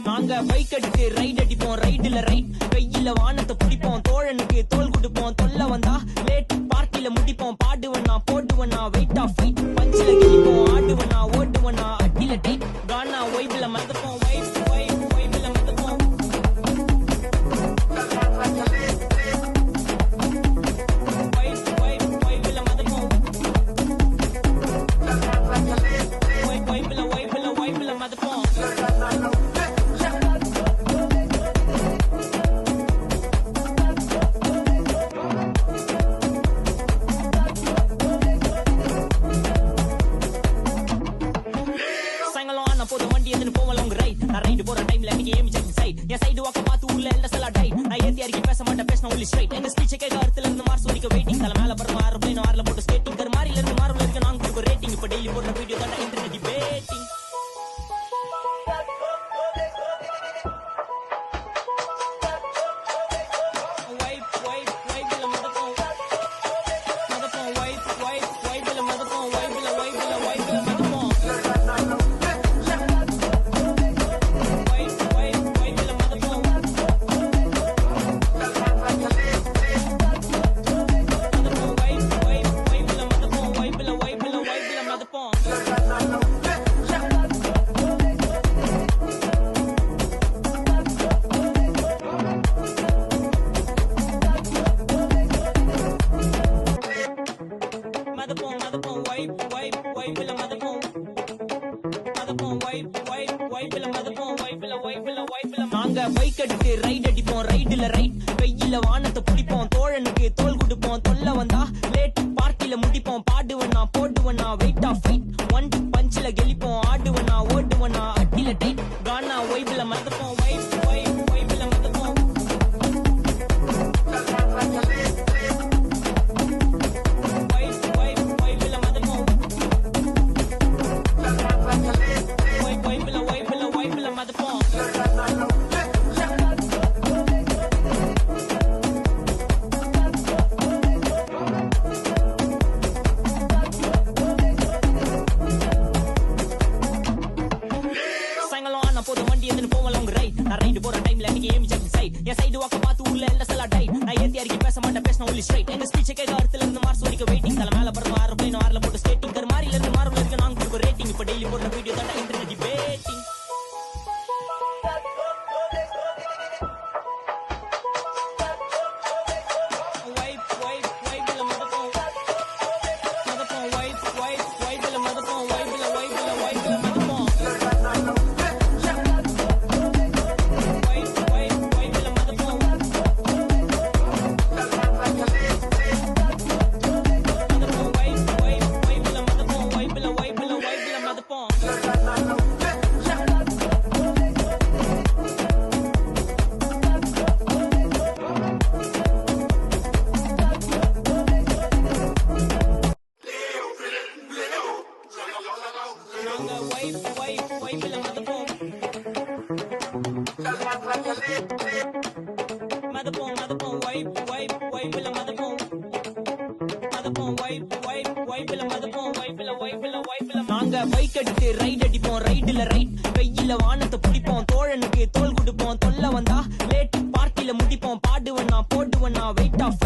நாங்க பைக் எடுத்து ரைட் அடிப்போம், ரைடுல ரைட் கையில வானத்தை பிடிப்போம், தோழனுக்கு தோல் கொடுப்போம், தொல்ல வந்தா லேட் பார்ட்டில முடிப்போம், பாடுவனா போடுவனா வெயிட் ஆஃப் ஃபைட் பஞ்சில கிழிப்போம், ஆடுவனா ஓடுவனா அட்டில டைட் கானா வைப்ல மறந்துப்போம், வைப்ல மறந்துப்போம், வைப்ல மறந்துப்போம், வைப்ல மறந்துப்போம். போதும் வண்டி எதுன்னு போவல உங்க ரைட் நான் ரைடு போற டைம்ல நீங்க ஏமி செக் சைட் என் சைடு வாக்க பார்த்து ஊர்ல எல்லாம் செல்ல டைட் நான் ஏத்தி அறிக்கை பேச மாட்டேன் பேசின ஒன்லி ஸ்ட்ரைட் எங்க ஸ்பீச் கேட்க அர்த்தத்துல இருந்து மார்ஸ் வரைக்கும் வெயிட்டிங் தலை மேல பறந்து ஆறு பிளேன் ஆறுல போட்டு ஸ்கேட்டிங் கர் மாறில இருந்து மாறுல இருக்கு நாங்க கொடுக்க ரேட்டிங் இப்ப டெய்லி போடுற வீடியோ தான் இன்டர்நெட் டிபேட்டிங் நாங்க பைக் எடுத்து ரைட் அடிப்போம், ரைடுல ரைட் கையில வானத்தை பிடிப்போம், தோழனுக்கு தோல் கொடுப்போம், தொல்ல வந்தா லேட் பார்ட்டில முடிப்போம், பாடுவனா போடுவனா வெயிட் ஆஃப் ஃபைட் ஒன் பஞ்சில கெளிப்போம், ஆடுவனா ஓடுவனா அட்டில டைட் கானா வைப்ல மறந்துப்போம், வைப்ல மறந்துப்போம், வைப்ல மறந்துப்போம், வைப்ல மறந்துப்போம். போதும் வண்டி எதுன்னு போவல உங்க ரைட் நான் ரைடு போற டைம்ல நீங்க ஏமி செக் சைட் என் சைடு வாக்க பார்த்து ஊர்ல எல்லாம் செல்ல டைட் நான் ஏத்தி அறிக்கை பேச மாட்டேன் பேசின ஒன்லி ஸ்ட்ரைட் எங்க ஸ்பீச் கேட்க அர்த்தத்துல இருந்து மார்ஸ் வரைக்கும் வெயிட்டிங் தலை மேல பறந்து ஆறு பிளேன் ஆறுல போட்டு ஸ்கேட்டிங் கர் மாறில இருந்து மாறுல இருக்கு நாங்க கொடுக்க ரேட்டிங் இப்ப டெய்லி போடுற வீடியோ தான் இன்டர்நெட் டிபேட்டிங் நாங்க பைக் எடுத்து ரைட் அடிப்போம், ரைடுல ரைட் கையில வானத்தை பிடிப்போம், தோழனுக்கு தோல் கொடுப்போம், தொல்ல வந்தா லேட் பார்ட்டில முடிப்போம், பாடுவனா போடுவனா வெயிட் ஆஃப்